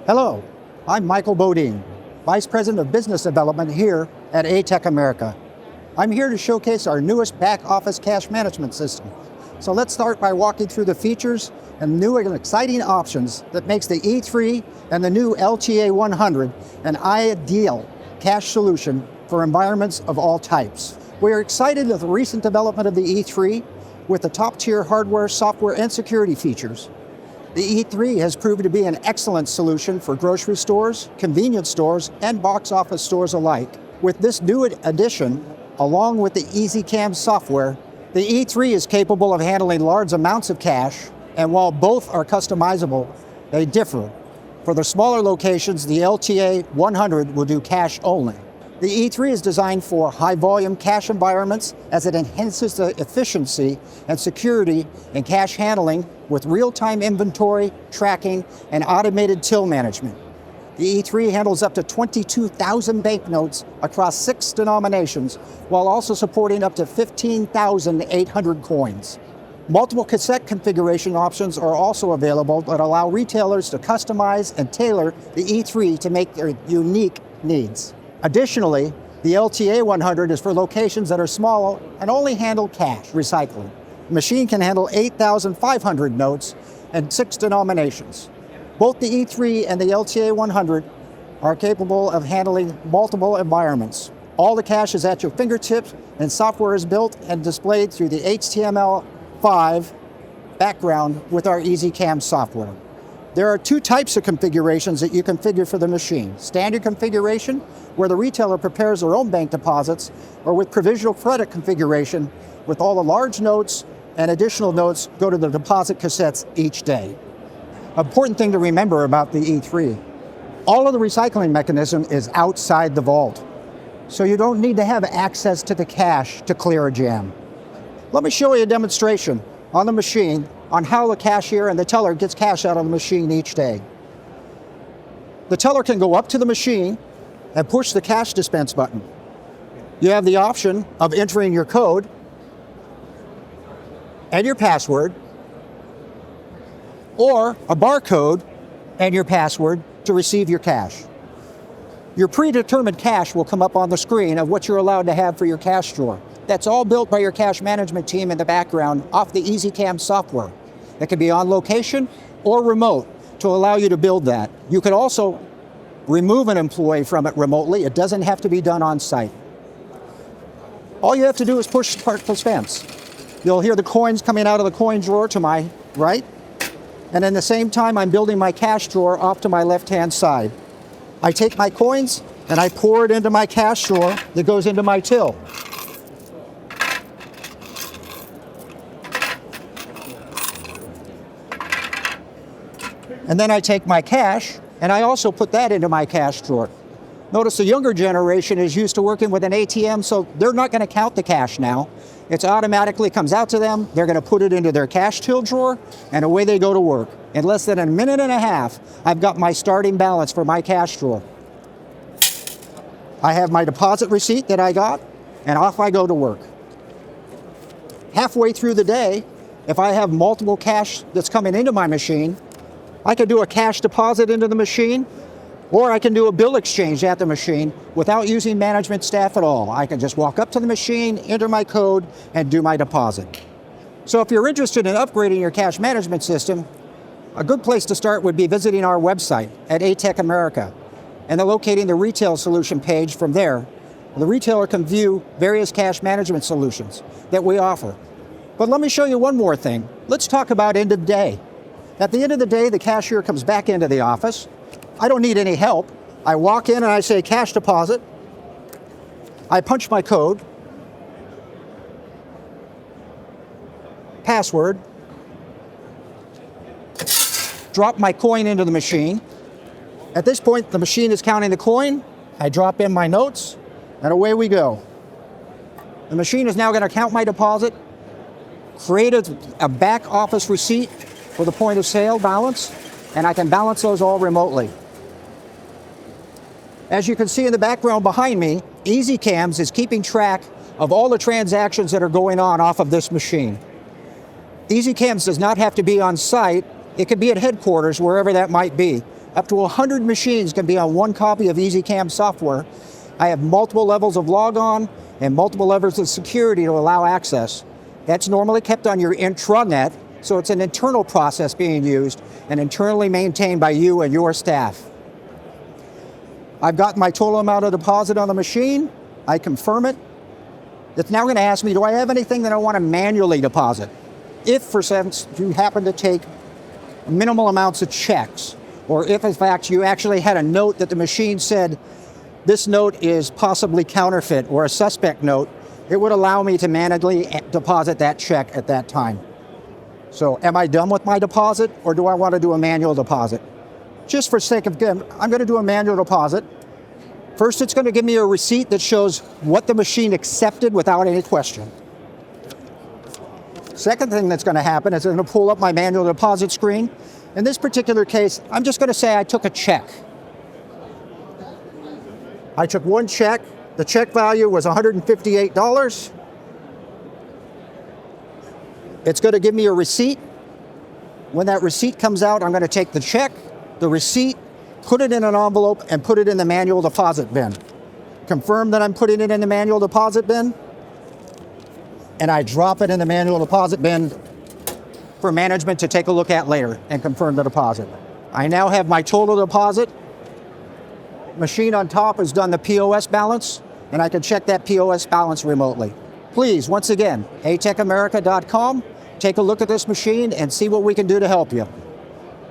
Hello, I'm Michael Bodine, Vice President of Business Development here at ATEC America. I'm here to showcase our newest back office cash management system. So let's start by walking through the features and new and exciting options that makes the E3 and the new LTA 100 an ideal cash solution for environments of all types. We are excited with the recent development of the E3 with the top-tier hardware, software, and security features. The E3 has proven to be an excellent solution for grocery stores, convenience stores, and box office stores alike. With this new addition, along with the EasyCam software, the E3 is capable of handling large amounts of cash, and while both are customizable, they differ. For the smaller locations, the LTA 100 will do cash only. The E3 is designed for high-volume cash environments as it enhances the efficiency and security in cash handling with real-time inventory, tracking, and automated till management. The E3 handles up to 22,000 banknotes across 6 denominations, while also supporting up to 15,800 coins. Multiple cassette configuration options are also available that allow retailers to customize and tailor the E3 to make their unique needs. Additionally, the LTA 100 is for locations that are small and only handle cash recycling. The machine can handle 8,500 notes and 6 denominations. Both the E3 and the LTA 100 are capable of handling multiple environments. All the cash is at your fingertips, and software is built and displayed through the HTML5 background with our EasyCam software. There are 2 types of configurations that you configure for the machine. Standard configuration, where the retailer prepares their own bank deposits, or with provisional credit configuration, with all the large notes and additional notes go to the deposit cassettes each day. Important thing to remember about the E3, all of the recycling mechanism is outside the vault, so you don't need to have access to the cash to clear a jam. Let me show you a demonstration on the machine on how the cashier and the teller gets cash out of the machine each day. The teller can go up to the machine and push the cash dispense button. You have the option of entering your code and your password, or a barcode and your password to receive your cash. Your predetermined cash will come up on the screen of what you're allowed to have for your cash drawer. That's all built by your cash management team in the background off the EasyCam software. That can be on location or remote to allow you to build that. You can also remove an employee from it remotely. It doesn't have to be done on site. All you have to do is push the dispense. You'll hear the coins coming out of the coin drawer to my right, and at the same time I'm building my cash drawer off to my left-hand side. I take my coins and I pour it into my cash drawer that goes into my till. And then I take my cash, and I also put that into my cash drawer. Notice the younger generation is used to working with an ATM, so they're not going to count the cash now. It automatically comes out to them, they're going to put it into their cash till drawer, and away they go to work. In less than a minute and a half, I've got my starting balance for my cash drawer. I have my deposit receipt that I got, and off I go to work. Halfway through the day, if I have multiple cash that's coming into my machine, I can do a cash deposit into the machine, or I can do a bill exchange at the machine without using management staff at all. I can just walk up to the machine, enter my code, and do my deposit. So if you're interested in upgrading your cash management system, a good place to start would be visiting our website at ATEC America and then locating the retail solution page from there. The retailer can view various cash management solutions that we offer. But let me show you one more thing. Let's talk about end of day. At the end of the day, the cashier comes back into the office. I don't need any help. I walk in and I say cash deposit. I punch my code, password, drop my coin into the machine. At this point, the machine is counting the coin. I drop in my notes, and away we go. The machine is now going to count my deposit, create a back office receipt for the point of sale balance, and I can balance those all remotely. As you can see in the background behind me, EasyCams is keeping track of all the transactions that are going on off of this machine. EasyCams does not have to be on site. It could be at headquarters, wherever that might be. Up to 100 machines can be on one copy of EasyCam software. I have multiple levels of logon and multiple levels of security to allow access. That's normally kept on your intranet, so it's an internal process being used and internally maintained by you and your staff. I've got my total amount of deposit on the machine. I confirm it. It's now going to ask me, do I have anything that I want to manually deposit? If, for instance, you happen to take minimal amounts of checks, or if, in fact, you actually had a note that the machine said, this note is possibly counterfeit or a suspect note, it would allow me to manually deposit that check at that time. So am I done with my deposit, or do I want to do a manual deposit? Just for sake of, again, I'm going to do a manual deposit. First, it's going to give me a receipt that shows what the machine accepted without any question. Second thing that's going to happen is it's going to pull up my manual deposit screen. In this particular case, I'm just going to say I took a check. I took one check. The check value was $158. It's going to give me a receipt. When that receipt comes out, I'm going to take the check, the receipt, put it in an envelope, and put it in the manual deposit bin. Confirm that I'm putting it in the manual deposit bin, and I drop it in the manual deposit bin for management to take a look at later and confirm the deposit. I now have my total deposit. Machine on top has done the POS balance, and I can check that POS balance remotely. Please, once again, atecamerica.com, take a look at this machine and see what we can do to help you.